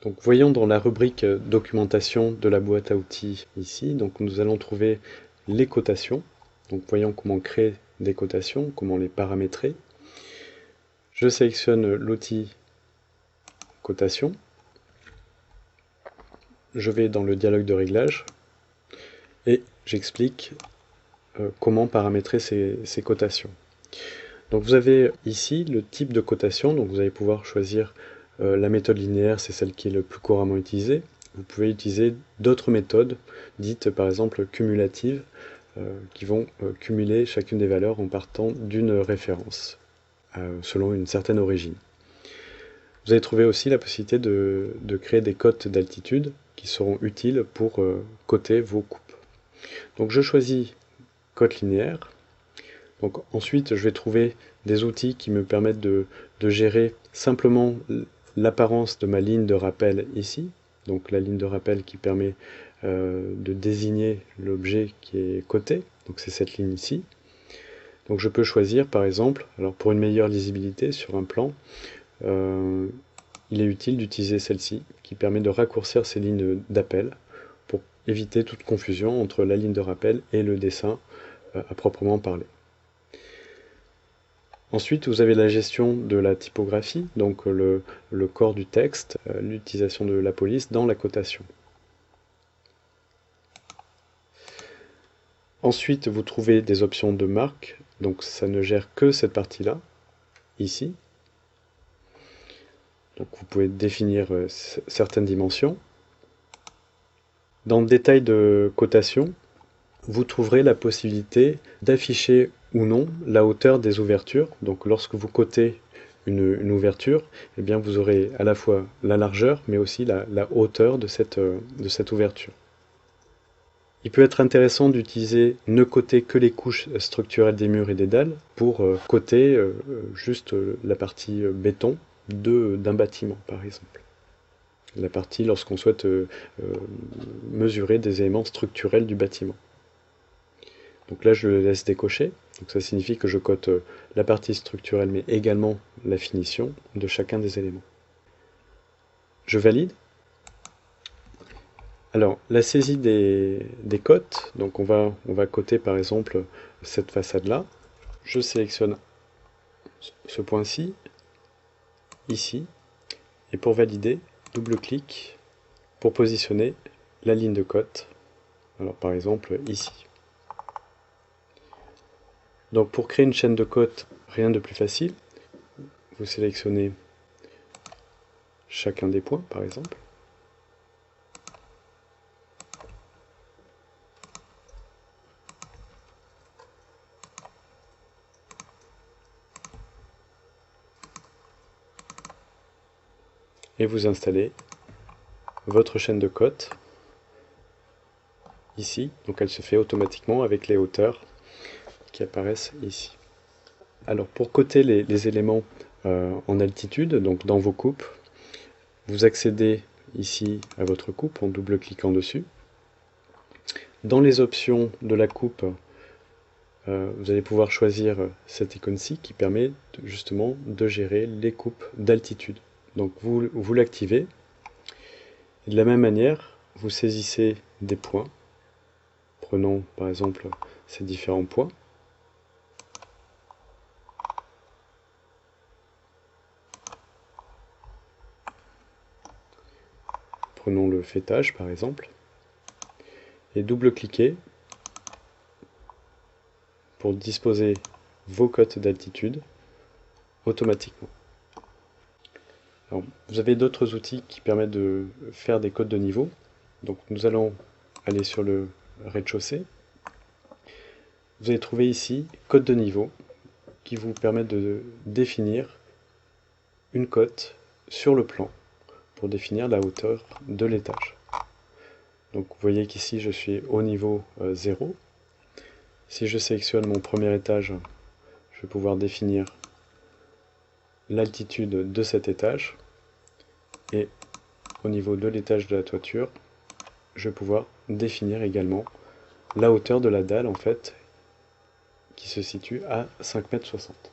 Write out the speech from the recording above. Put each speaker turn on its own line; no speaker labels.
Donc voyons dans la rubrique documentation de la boîte à outils ici, donc nous allons trouver les cotations. Donc voyons comment créer des cotations, comment les paramétrer. Je sélectionne l'outil cotation. Je vais dans le dialogue de réglage et j'explique comment paramétrer ces cotations. Donc vous avez ici le type de cotation, donc vous allez pouvoir choisir la méthode linéaire, c'est celle qui est le plus couramment utilisée. Vous pouvez utiliser d'autres méthodes, dites par exemple cumulatives, qui vont cumuler chacune des valeurs en partant d'une référence, selon une certaine origine. Vous allez trouver aussi la possibilité de créer des cotes d'altitude qui seront utiles pour coter vos coupes. Donc je choisis cote linéaire. Donc ensuite, je vais trouver des outils qui me permettent de gérer simplement l'apparence de ma ligne de rappel ici. Donc la ligne de rappel qui permet de désigner l'objet qui est coté. Donc c'est cette ligne ici. Donc je peux choisir par exemple, alors pour une meilleure lisibilité sur un plan, il est utile d'utiliser celle-ci qui permet de raccourcir ces lignes d'appel pour éviter toute confusion entre la ligne de rappel et le dessin à proprement parler. Ensuite, vous avez la gestion de la typographie, donc le corps du texte, l'utilisation de la police dans la cotation. Ensuite, vous trouvez des options de marque, donc ça ne gère que cette partie-là, ici. Donc vous pouvez définir certaines dimensions. Dans le détail de cotation, vous trouverez la possibilité d'afficher ou non la hauteur des ouvertures. Donc lorsque vous cotez une ouverture, eh bien vous aurez à la fois la largeur, mais aussi la hauteur de cette ouverture. Il peut être intéressant d'utiliser ne coter que les couches structurelles des murs et des dalles pour coter juste la partie béton d'un bâtiment, par exemple. La partie lorsqu'on souhaite mesurer des éléments structurels du bâtiment. Donc là, je le laisse décocher. Donc ça signifie que je cote la partie structurelle, mais également la finition de chacun des éléments. Je valide. Alors, la saisie des cotes, donc on va coter par exemple cette façade-là. Je sélectionne ce point-ci, ici, et pour valider, double-clic pour positionner la ligne de cote. Alors par exemple ici. Donc pour créer une chaîne de cotes, rien de plus facile. Vous sélectionnez chacun des points par exemple. Et vous installez votre chaîne de cotes ici. Donc elle se fait automatiquement avec les hauteurs qui apparaissent ici. Alors pour coter les éléments en altitude, donc dans vos coupes, vous accédez ici à votre coupe en double-cliquant dessus. Dans les options de la coupe, vous allez pouvoir choisir cette icône-ci qui permet justement de gérer les coupes d'altitude. Donc vous l'activez. De la même manière, vous saisissez des points. Prenons par exemple ces différents points. Prenons le faîtage par exemple. Et double-cliquez pour disposer vos cotes d'altitude automatiquement. Alors, vous avez d'autres outils qui permettent de faire des cotes de niveau. Donc nous allons aller sur le rez-de-chaussée. Vous allez trouver ici cote de niveau qui vous permet de définir une cote sur le plan pour définir la hauteur de l'étage. Donc vous voyez qu'ici je suis au niveau 0. Si je sélectionne mon premier étage, je vais pouvoir définir l'altitude de cet étage. Et au niveau de l'étage de la toiture, je vais pouvoir définir également la hauteur de la dalle en fait qui se situe à 5,60 m.